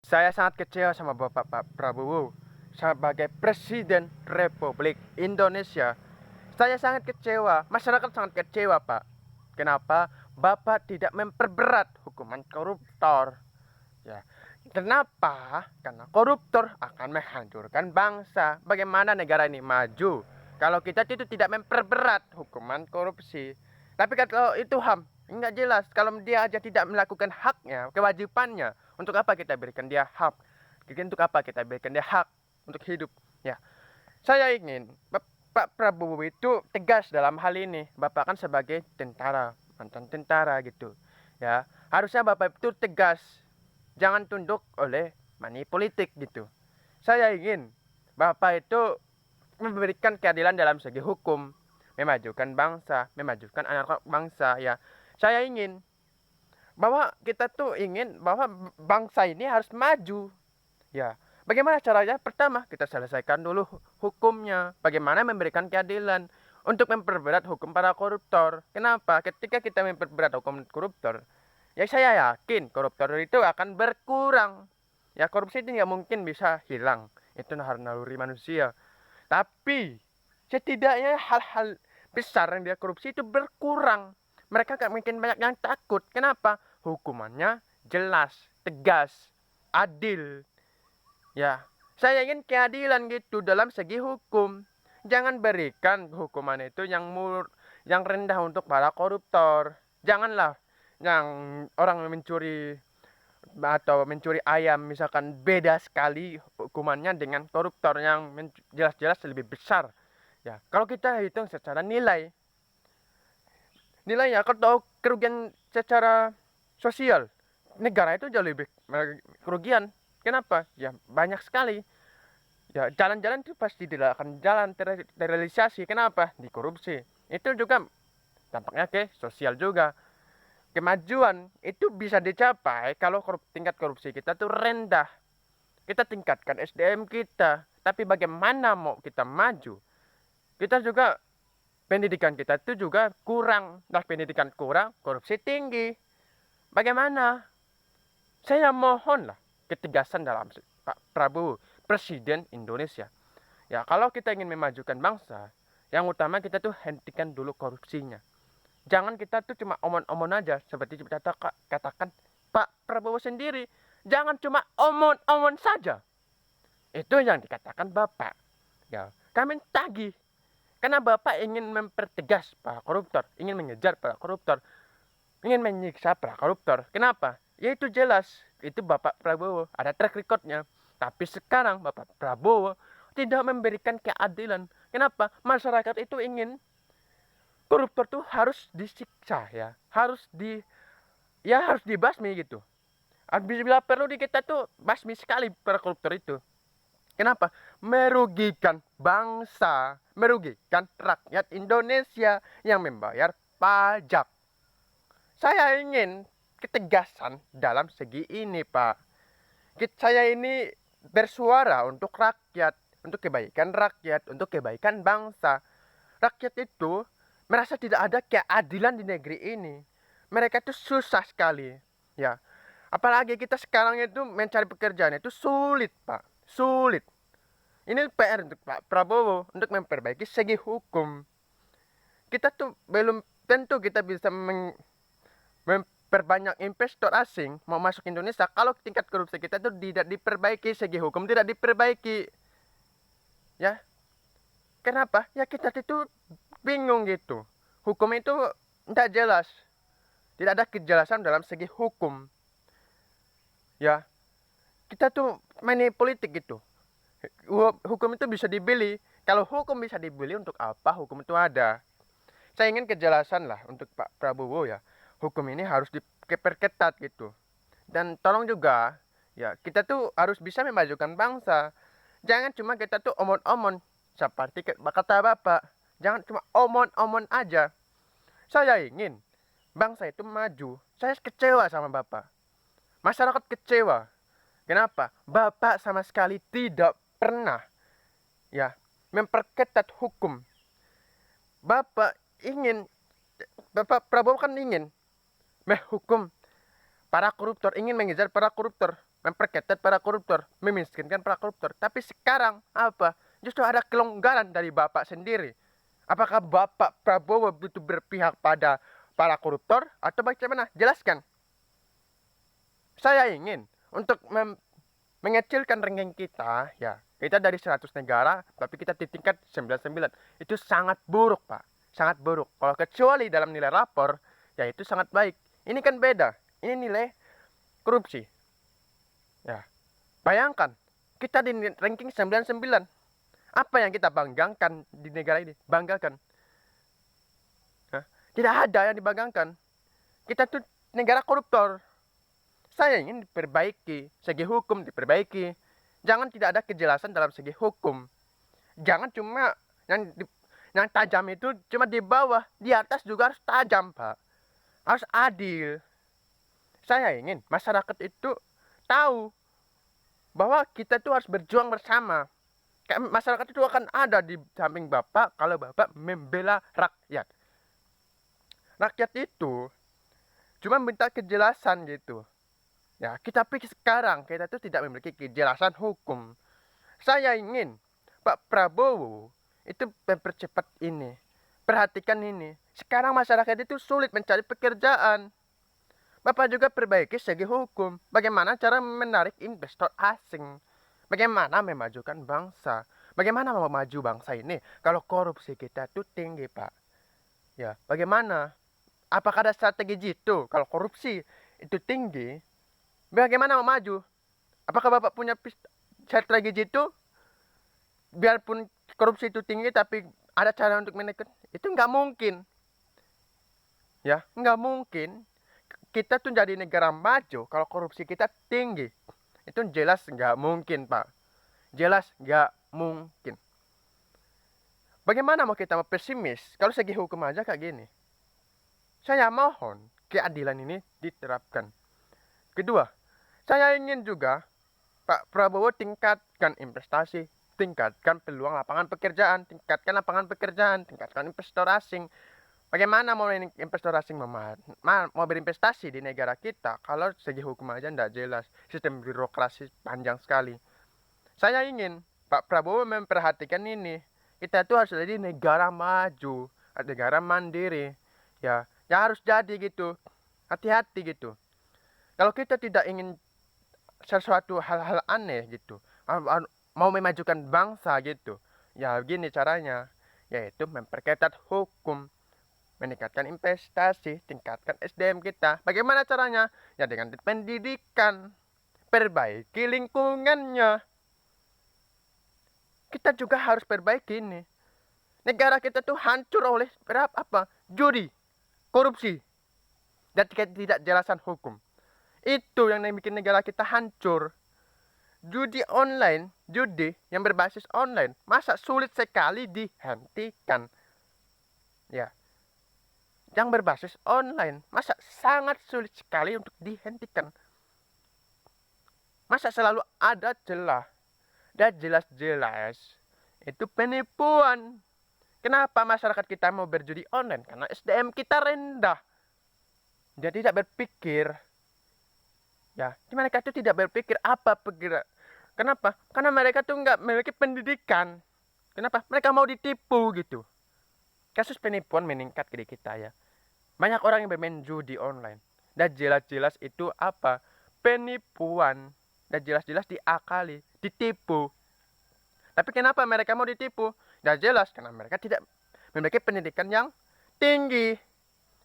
Saya sangat kecewa sama Bapak Pak Prabowo sebagai Presiden Republik Indonesia. Saya sangat kecewa, masyarakat sangat kecewa, Pak. Kenapa Bapak tidak memperberat hukuman koruptor? Ya, kenapa? Karena koruptor akan menghancurkan bangsa. Bagaimana negara ini maju kalau kita itu tidak memperberat hukuman korupsi? Tapi kalau itu HAM, enggak jelas. Kalau dia aja tidak melakukan haknya, kewajibannya, untuk apa kita berikan dia hak? Untuk apa kita berikan dia hak untuk hidup? Ya, saya ingin Pak Prabowo itu tegas dalam hal ini. Bapak kan sebagai tentara, mantan tentara gitu. Ya, harusnya Bapak itu tegas, jangan tunduk oleh money politik gitu. Saya ingin Bapak itu memberikan keadilan dalam segi hukum, memajukan bangsa, memajukan anak bangsa ya. Saya ingin bahwa kita tuh ingin bahwa bangsa ini harus maju. Ya, bagaimana caranya? Pertama, kita selesaikan dulu hukumnya. Bagaimana memberikan keadilan untuk memperberat hukum para koruptor. Kenapa? Ketika kita memperberat hukum koruptor, ya saya yakin koruptor itu akan berkurang. Ya, korupsi itu nggak mungkin bisa hilang. Itu naluri manusia. Tapi setidaknya hal-hal besar yang dia korupsi itu berkurang. Mereka gak mungkin banyak yang takut. Kenapa? Hukumannya jelas, tegas, adil. Ya, saya ingin keadilan gitu dalam segi hukum. Jangan berikan hukuman itu yang rendah untuk para koruptor. Janganlah yang orang mencuri atau mencuri ayam misalkan beda sekali hukumannya dengan koruptor yang jelas-jelas lebih besar. Ya, kalau kita hitung secara nilai ya kalau kerugian secara sosial negara itu jauh lebih kerugian. Kenapa? Ya banyak sekali. Ya jalan-jalan itu pasti tidak akan jalan terrealisasi. Kenapa? Dikorupsi. Itu juga dampaknya ke sosial juga. Kemajuan itu bisa dicapai kalau tingkat korupsi kita tuh rendah. Kita tingkatkan SDM kita. Tapi bagaimana mau kita maju? Kita juga pendidikan kita itu juga kurang. Nah, pendidikan kurang, korupsi tinggi. Bagaimana? Saya mohonlah ketegasan dalam Pak Prabowo, Presiden Indonesia. Ya, kalau kita ingin memajukan bangsa, yang utama kita tuh hentikan dulu korupsinya. Jangan kita tuh cuma omon-omon aja seperti katakan Pak Prabowo sendiri. Jangan cuma omon-omon saja. Itu yang dikatakan Bapak. Ya, kami tagih. Karena Bapak ingin mempertegas para koruptor, ingin mengejar para koruptor, ingin menyiksa para koruptor. Kenapa? Ya itu jelas, itu Bapak Prabowo, ada track recordnya. Tapi sekarang Bapak Prabowo tidak memberikan keadilan. Kenapa? Masyarakat itu ingin koruptor tuh harus disiksa ya, harus dibasmi gitu. Bila perlu di kita tuh basmi sekali para koruptor itu. Kenapa? Merugikan bangsa, merugikan rakyat Indonesia yang membayar pajak. Saya ingin ketegasan dalam segi ini, Pak. Saya ini bersuara untuk rakyat, untuk kebaikan rakyat, untuk kebaikan bangsa. Rakyat itu merasa tidak ada keadilan di negeri ini. Mereka itu susah sekali, ya. Apalagi kita sekarang itu mencari pekerjaan itu sulit, Pak. Sulit. Ini PR untuk Pak Prabowo untuk memperbaiki segi hukum. Kita tuh belum tentu kita bisa memperbanyak investor asing mau masuk Indonesia kalau tingkat korupsi kita tuh tidak diperbaiki, segi hukum tidak diperbaiki. Ya, kenapa? Ya kita itu bingung gitu. Hukum itu tidak jelas. Tidak ada kejelasan dalam segi hukum. Ya, kita tuh main politik gitu. Hukum itu bisa dibeli. Kalau hukum bisa dibeli, untuk apa hukum itu ada? Saya ingin kejelasan lah untuk Pak Prabowo ya. Hukum ini harus diperketat gitu. Dan tolong juga ya kita tuh harus bisa memajukan bangsa. Jangan cuma kita tuh omon-omon seperti kata Bapak. Jangan cuma omon-omon aja. Saya ingin bangsa itu maju. Saya kecewa sama Bapak. Masyarakat kecewa. Kenapa? Bapak sama sekali tidak pernah ya memperketat hukum. Bapak Prabowo kan ingin menghukum para koruptor, ingin mengejar para koruptor. memperketat para koruptor, memiskinkan para koruptor. Tapi sekarang apa? Justru ada kelonggaran dari Bapak sendiri. Apakah Bapak Prabowo itu berpihak pada para koruptor atau bagaimana? Jelaskan. Saya ingin untuk mengecilkan ranking kita, ya. Kita dari 100 negara, tapi kita di tingkat 99. Itu sangat buruk, Pak. Sangat buruk. Kalau kecuali dalam nilai rapor, ya itu sangat baik. Ini kan beda. Ini nilai korupsi. Ya. Bayangkan, kita di ranking 99. Apa yang kita banggakan di negara ini? Banggakan. Hah? Tidak ada yang dibanggakan. Kita tuh negara koruptor. Saya ingin diperbaiki, segi hukum diperbaiki. Jangan tidak ada kejelasan dalam segi hukum. Jangan cuma yang tajam itu cuma di bawah, di atas juga harus tajam, Pak. Harus adil. Saya ingin masyarakat itu tahu bahwa kita itu harus berjuang bersama. Masyarakat itu akan ada di samping Bapak kalau Bapak membela rakyat. Rakyat itu cuma minta kejelasan gitu. Ya, kita pikir sekarang kita itu tidak memiliki kejelasan hukum. Saya ingin Pak Prabowo itu mempercepat ini. Perhatikan ini. Sekarang masyarakat itu sulit mencari pekerjaan. Bapak juga perbaiki segi hukum. Bagaimana cara menarik investor asing? Bagaimana memajukan bangsa? Bagaimana mau maju bangsa ini kalau korupsi kita itu tinggi, Pak? Ya, bagaimana? Apakah ada strategi jitu kalau korupsi itu tinggi? Bagaimana mau maju? Apakah Bapak punya strategi jitu? Biarpun korupsi itu tinggi tapi ada cara untuk menekan? Itu nggak mungkin. Ya, nggak mungkin. Kita tuh jadi negara maju kalau korupsi kita tinggi. Itu jelas nggak mungkin, Pak. Jelas nggak mungkin. Bagaimana mau kita mau pesimis kalau segi hukum aja kayak gini? Saya mohon keadilan ini diterapkan. Kedua, saya ingin juga Pak Prabowo tingkatkan investasi, tingkatkan peluang lapangan pekerjaan, tingkatkan investor asing. Bagaimana mau investor asing mau berinvestasi di negara kita kalau segi hukum aja tidak jelas, sistem birokrasi panjang sekali. Saya ingin Pak Prabowo memperhatikan ini. Kita itu harus jadi negara maju, negara mandiri. Ya harus jadi gitu. Hati-hati gitu. Kalau kita tidak ingin sesuatu hal-hal aneh gitu, mau memajukan bangsa gitu, ya begini caranya, yaitu memperketat hukum, meningkatkan investasi, tingkatkan SDM kita. Bagaimana caranya? Ya dengan pendidikan, perbaiki lingkungannya. Kita juga harus perbaiki ini. Negara kita tuh hancur oleh apa? Judi, korupsi, dan tidak jelasan hukum. Itu yang bikin negara kita hancur. Judi online, judi yang berbasis online, masa sulit sekali dihentikan. Ya, yang berbasis online, masa sangat sulit sekali untuk dihentikan. Masa selalu ada celah dan jelas-jelas itu penipuan. Kenapa masyarakat kita mau berjudi online? Karena SDM kita rendah. Dia tidak berpikir. Ya, mereka itu tidak berpikir apa bergerak. Kenapa? Karena mereka tuh nggak memiliki pendidikan. Kenapa? Mereka mau ditipu gitu. Kasus penipuan meningkat di kita ya. Banyak orang yang bermain judi online. Dan jelas-jelas itu apa? Penipuan. Dan jelas-jelas diakali, ditipu. Tapi kenapa mereka mau ditipu? Dan jelas karena mereka tidak memiliki pendidikan yang tinggi.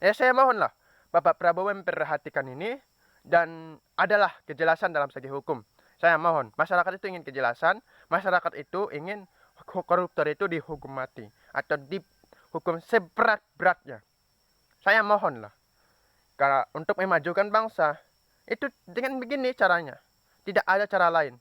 Ya saya mohonlah Bapak Prabowo memperhatikan ini. Dan adalah kejelasan dalam segi hukum. Saya mohon, masyarakat itu ingin kejelasan, masyarakat itu ingin koruptor itu dihukum mati atau dihukum seberat-beratnya. Saya mohonlah, karena untuk memajukan bangsa itu dengan begini caranya, tidak ada cara lain.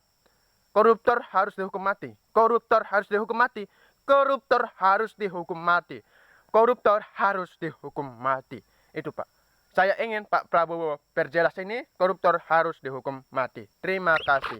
Koruptor harus dihukum mati, koruptor harus dihukum mati, koruptor harus dihukum mati, koruptor harus dihukum mati. Itu Pak. Saya ingin Pak Prabowo perjelas ini, koruptor harus dihukum mati. Terima kasih.